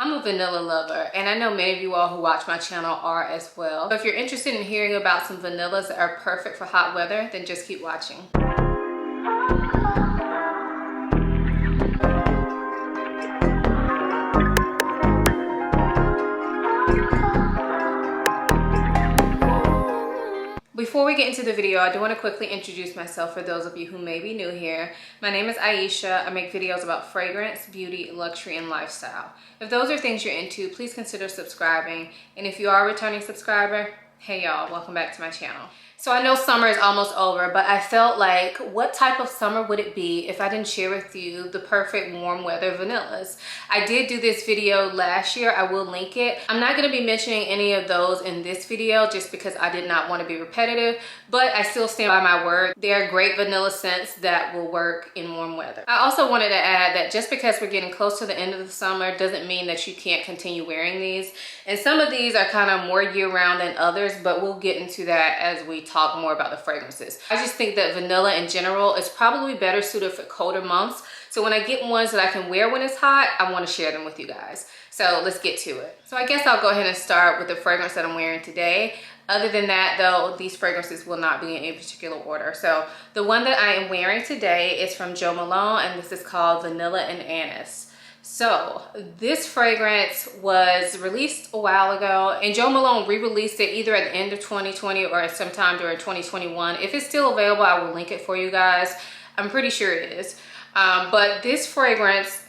I'm a vanilla lover, and I know many of you all who watch my channel are as well. So if you're interested in hearing about some vanillas that are perfect for hot weather, then just keep watching. Before we get into the video, I do want to quickly introduce myself for those of you who may be new here. My name is Ayesha. I make videos about fragrance, beauty, luxury, and lifestyle. If those are things you're into, please consider subscribing. And if you are a returning subscriber, hey y'all, welcome back to my channel. So I know summer is almost over, but I felt like, what type of summer would it be if I didn't share with you the perfect warm weather vanillas? I did do this video last year. I will link it. I'm not going to be mentioning any of those in this video just because I did not want to be repetitive, but I still stand by my word. They are great vanilla scents that will work in warm weather. I also wanted to add that just because we're getting close to the end of the summer doesn't mean that you can't continue wearing these. And some of these are kind of more year-round than others, but we'll get into that as we talk more about the fragrances. I just think that vanilla in general is probably better suited for colder months. So when I get ones that I can wear when it's hot, I want to share them with you guys. So let's get to it. So I guess I'll go ahead and start with the fragrance that I'm wearing today. Other than that though, these fragrances will not be in any particular order. So the one that I am wearing today is from Jo Malone, and this is called Vanilla and Anise. So this fragrance was released a while ago, and Jo Malone re-released it either at the end of 2020 or sometime during 2021. If it's still available, I will link it for you guys. I'm pretty sure it is. But this fragrance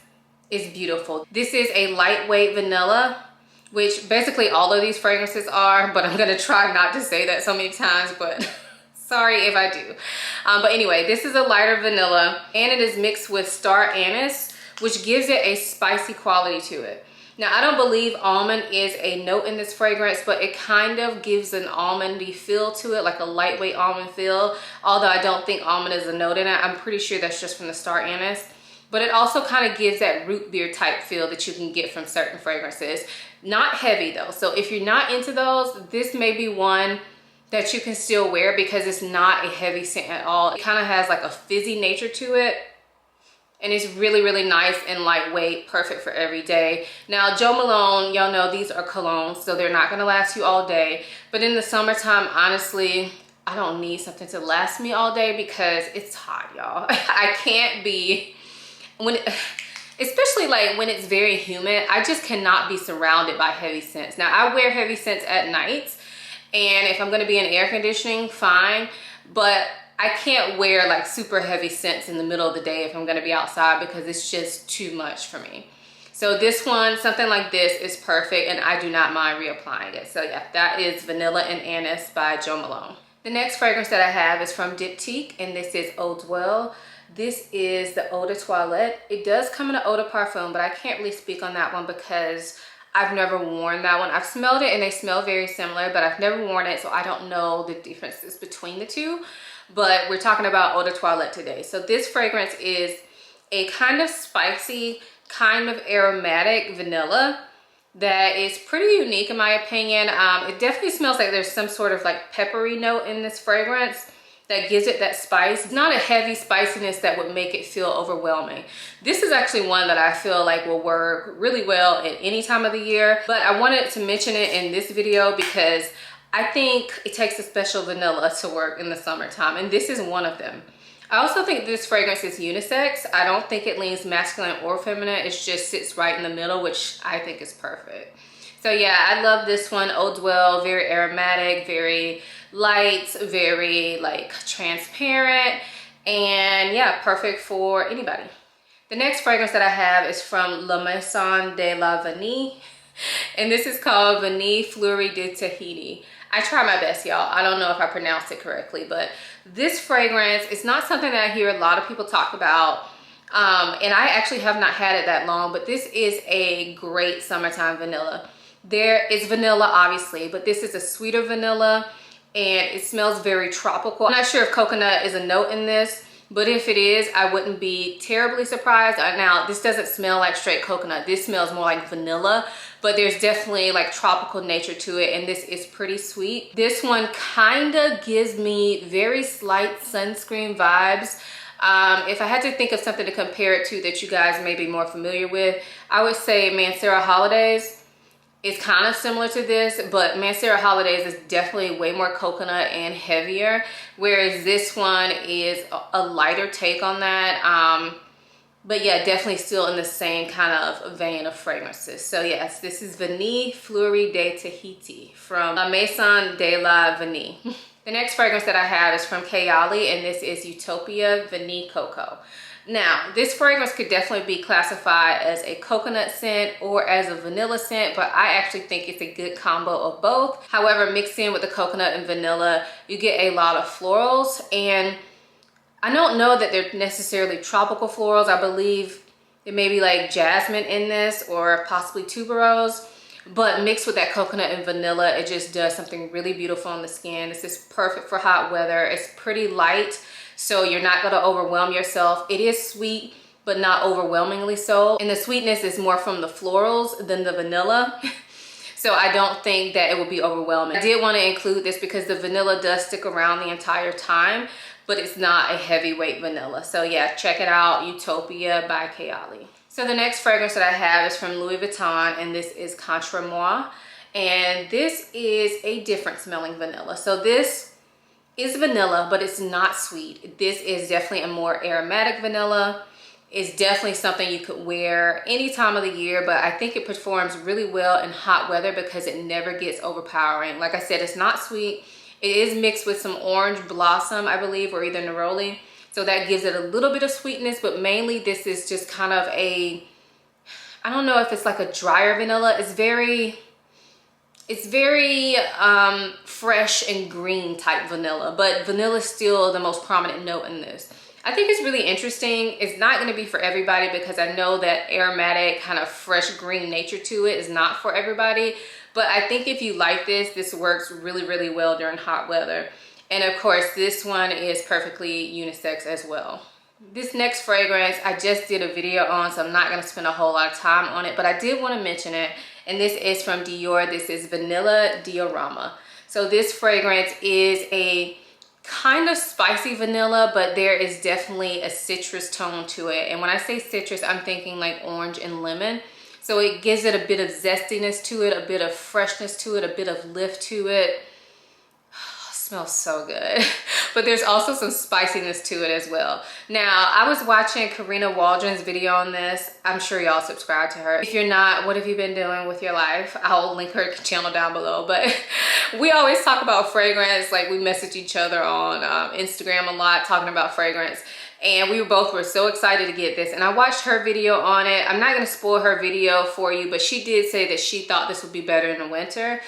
is beautiful. This is a lightweight vanilla, which basically all of these fragrances are, but I'm gonna try not to say that so many times, but sorry if I do. But anyway, this is a lighter vanilla, and it is mixed with star anise, which gives it a spicy quality to it. Now, I don't believe almond is a note in this fragrance, but it kind of gives an almondy feel to it, like a lightweight almond feel. Although I don't think almond is a note in it. I'm pretty sure that's just from the star anise. But it also kind of gives that root beer type feel that you can get from certain fragrances. Not heavy though. So if you're not into those, this may be one that you can still wear because it's not a heavy scent at all. It kind of has like a fizzy nature to it. And it's really, really nice and lightweight, perfect for every day. Now, Jo Malone, y'all know these are colognes, so they're not gonna last you all day. But in the summertime, honestly, I don't need something to last me all day because it's hot, y'all. I can't be, especially like when it's very humid, I just cannot be surrounded by heavy scents. Now, I wear heavy scents at night, and if I'm gonna be in air conditioning, fine. But I can't wear like super heavy scents in the middle of the day if I'm gonna be outside because it's just too much for me. So this one, something like this is perfect, and I do not mind reapplying it. So yeah, that is Vanilla and Anise by Jo Malone. The next fragrance that I have is from Diptyque, and this is Eau d'Oeil. This is the Eau de Toilette. It does come in an Eau de Parfum, but I can't really speak on that one because I've never worn that one. I've smelled it and they smell very similar, but I've never worn it, so I don't know the differences between the two. But we're talking about Eau de Toilette today. So this fragrance is a kind of spicy, kind of aromatic vanilla that is pretty unique in my opinion. It definitely smells like there's some sort of like peppery note in this fragrance that gives it that spice. It's not a heavy spiciness that would make it feel overwhelming. This is actually one that I feel like will work really well at any time of the year, but I wanted to mention it in this video because I think it takes a special vanilla to work in the summertime, and this is one of them. I also think this fragrance is unisex. I don't think it leans masculine or feminine. It just sits right in the middle, which I think is perfect. So yeah, I love this one. Eau d'Oeil, very aromatic, very light, very like transparent, and yeah, perfect for anybody. The next fragrance that I have is from La Maison de la Vanille, and this is called Vanille Fleurie de Tahiti. I try my best, y'all. I don't know if I pronounced it correctly, but this fragrance is not something that I hear a lot of people talk about. And I actually have not had it that long, but this is a great summertime vanilla. There is vanilla, obviously, but this is a sweeter vanilla, and it smells very tropical. I'm not sure if coconut is a note in this, but if it is, I wouldn't be terribly surprised. Now, this doesn't smell like straight coconut. This smells more like vanilla, but there's definitely like tropical nature to it, and this is pretty sweet. This one kind of gives me very slight sunscreen vibes. If I had to think of something to compare it to that you guys may be more familiar with, I would say Mancera Holidays is kind of similar to this, but Mancera Holidays is definitely way more coconut and heavier, whereas this one is a lighter take on that. But yeah, definitely still in the same kind of vein of fragrances. So yes, this is Vanille Fleurie de Tahiti from La Maison de la Vanille. The next fragrance that I have is from Kayali, and this is Utopia Vanille Cocoa. Now, this fragrance could definitely be classified as a coconut scent or as a vanilla scent, but I actually think it's a good combo of both. However, mixed in with the coconut and vanilla, you get a lot of florals, and I don't know that they're necessarily tropical florals. I believe there may be like jasmine in this or possibly tuberose, but mixed with that coconut and vanilla, it just does something really beautiful on the skin. This is perfect for hot weather. It's pretty light, so you're not gonna overwhelm yourself. It is sweet, but not overwhelmingly so. And the sweetness is more from the florals than the vanilla. So I don't think that it will be overwhelming. I did want to include this because the vanilla does stick around the entire time, but it's not a heavyweight vanilla. So yeah, check it out, Utopia by Kayali. So the next fragrance that I have is from Louis Vuitton, and this is Contre Moi. And this is a different smelling vanilla. So this is vanilla, but it's not sweet. This is definitely a more aromatic vanilla. It's definitely something you could wear any time of the year, but I think it performs really well in hot weather because it never gets overpowering. Like I said, it's not sweet. It is mixed with some orange blossom, I believe, or either neroli. So that gives it a little bit of sweetness, but mainly this is just kind of a, I don't know if it's like a drier vanilla. It's very fresh and green type vanilla, but vanilla is still the most prominent note in this. I think it's really interesting. It's not going to be for everybody because I know that aromatic kind of fresh green nature to it is not for everybody. But I think if you like this, this works really, really well during hot weather. And of course, this one is perfectly unisex as well. This next fragrance, I just did a video on, so I'm not going to spend a whole lot of time on it, but I did want to mention it. And this is from Dior. This is Vanilla Diorama. So this fragrance is a kind of spicy vanilla, but there is definitely a citrus tone to it. And when I say citrus, I'm thinking like orange and lemon. So it gives it a bit of zestiness to it, a bit of freshness to it, a bit of lift to it. Smells so good. But there's also some spiciness to it as well. Now, I was watching Karina Waldron's video on this. I'm sure y'all subscribe to her. If you're not, what have you been doing with your life? I'll link her channel down below. But we always talk about fragrance. Like, we message each other on Instagram a lot talking about fragrance. And we both were so excited to get this. And I watched her video on it. I'm not going to spoil her video for you, but she did say that she thought this would be better in the winter.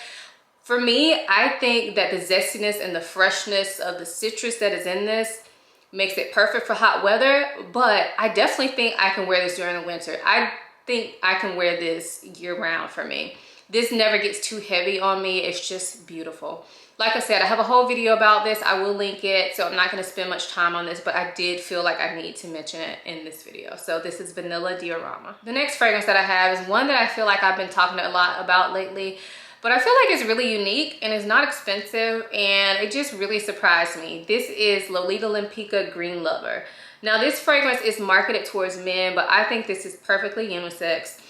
For me, I think that the zestiness and the freshness of the citrus that is in this makes it perfect for hot weather, but I definitely think I can wear this during the winter. I think I can wear this year round for me. This never gets too heavy on me. It's just beautiful. Like I said, I have a whole video about this. I will link it, so I'm not going to spend much time on this, but I did feel like I need to mention it in this video. So this is Vanilla Diorama. The next fragrance that I have is one that I feel like I've been talking a lot about lately, but I feel like it's really unique and it's not expensive, and it just really surprised me. This is Lolita Lempicka Green Lover. Now this fragrance is marketed towards men, but I think this is perfectly unisex.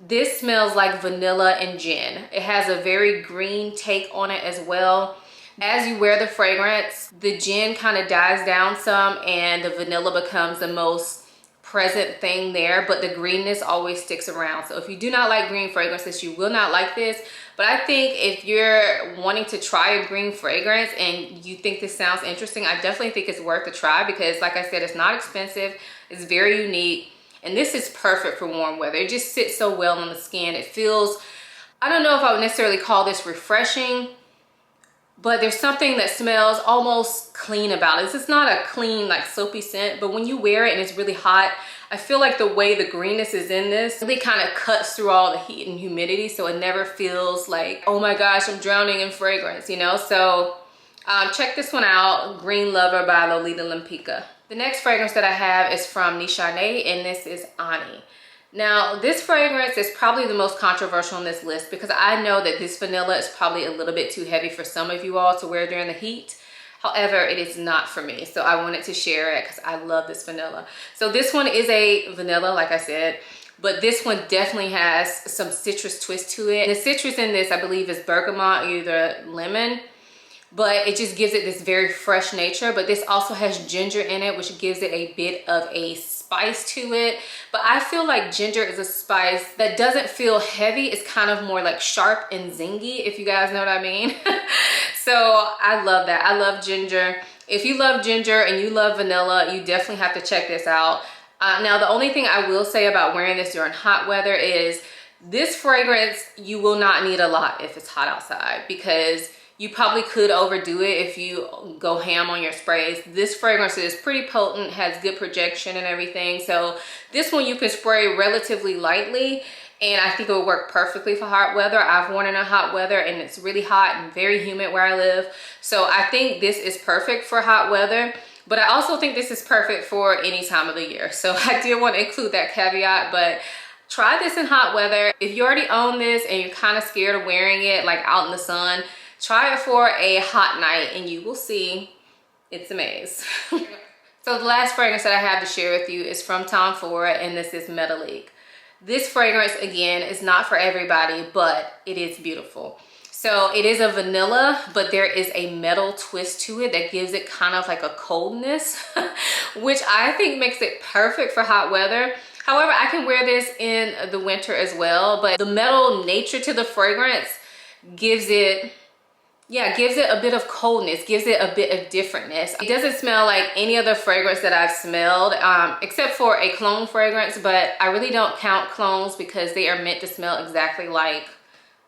This smells like vanilla and gin. It has a very green take on it as well. As you wear the fragrance, the gin kind of dies down some and the vanilla becomes the most present thing there, but the greenness always sticks around. So if you do not like green fragrances, you will not like this. But I think if you're wanting to try a green fragrance and you think this sounds interesting, I definitely think it's worth a try because, like I said, it's not expensive. It's very unique. And this is perfect for warm weather. It just sits so well on the skin. It feels, I don't know if I would necessarily call this refreshing, but there's something that smells almost clean about it. It's not a clean, like soapy scent, but when you wear it and it's really hot, I feel like the way the greenness is in this really kind of cuts through all the heat and humidity, so it never feels like, oh my gosh, I'm drowning in fragrance, you know? So check this one out, Green Lover by Lolita Lempicka. The next fragrance that I have is from Nishane, and this is Ani. Now, this fragrance is probably the most controversial on this list because I know that this vanilla is probably a little bit too heavy for some of you all to wear during the heat. However, it is not for me. So I wanted to share it because I love this vanilla. So this one is a vanilla, like I said, but this one definitely has some citrus twist to it. The citrus in this, I believe, is bergamot, either lemon, but it just gives it this very fresh nature. But this also has ginger in it, which gives it a bit of a spice to it. But I feel like ginger is a spice that doesn't feel heavy. It's kind of more like sharp and zingy, if you guys know what I mean. So I love that. I love ginger. If you love ginger and you love vanilla, you definitely have to check this out. Now, the only thing I will say about wearing this during hot weather is this fragrance, you will not need a lot if it's hot outside, because you probably could overdo it if you go ham on your sprays. This fragrance is pretty potent, has good projection and everything. So this one you can spray relatively lightly, and I think it will work perfectly for hot weather. I've worn it in hot weather and it's really hot and very humid where I live. So I think this is perfect for hot weather. But I also think this is perfect for any time of the year. So I did want to include that caveat, but try this in hot weather. If you already own this and you're kind of scared of wearing it like out in the sun, try it for a hot night and you will see it's amazing. So the last fragrance that I have to share with you is from Tom Ford, and this is Metallique. This fragrance, again, is not for everybody, but it is beautiful. So it is a vanilla, but there is a metal twist to it that gives it kind of like a coldness, which I think makes it perfect for hot weather. However, I can wear this in the winter as well, but the metal nature to the fragrance gives it, gives it a bit of coldness, gives it a bit of differentness. It doesn't smell like any other fragrance that I've smelled, except for a cologne fragrance, but I really don't count clones because they are meant to smell exactly like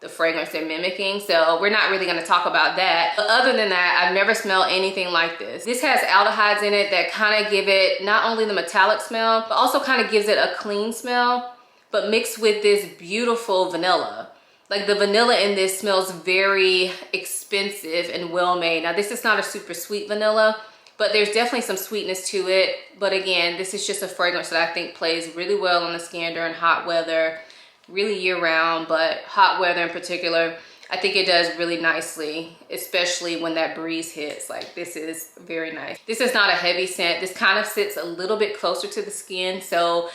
the fragrance they're mimicking, so we're not really going to talk about that. But other than that, I've never smelled anything like this. This has aldehydes in it that kind of give it not only the metallic smell, but also kind of gives it a clean smell, but mixed with this beautiful vanilla. Like the vanilla in this smells very expensive and well made. Now this is not a super sweet vanilla, but there's definitely some sweetness to it. But again, this is just a fragrance that I think plays really well on the skin during hot weather, really year round, but hot weather in particular, I think it does really nicely, especially when that breeze hits. Like, this is very nice. This is not a heavy scent. This kind of sits a little bit closer to the skin, so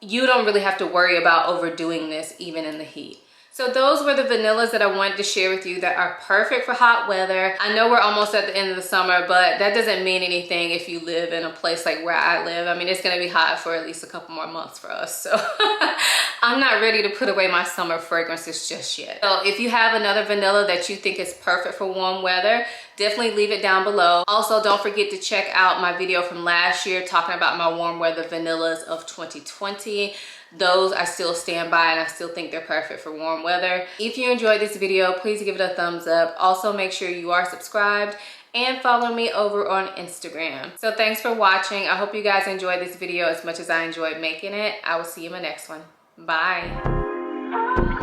you don't really have to worry about overdoing this even in the heat. So those were the vanillas that I wanted to share with you that are perfect for hot weather. I know we're almost at the end of the summer, but that doesn't mean anything if you live in a place like where I live. I mean, it's gonna be hot for at least a couple more months for us. So I'm not ready to put away my summer fragrances just yet. So if you have another vanilla that you think is perfect for warm weather, definitely leave it down below. Also, don't forget to check out my video from last year talking about my warm weather vanillas of 2020. Those I still stand by and I still think they're perfect for warm weather. If you enjoyed this video, please give it a thumbs up. Also, make sure you are subscribed and follow me over on Instagram. So thanks for watching. I hope you guys enjoyed this video as much as I enjoyed making it. I will see you in my next one. Bye.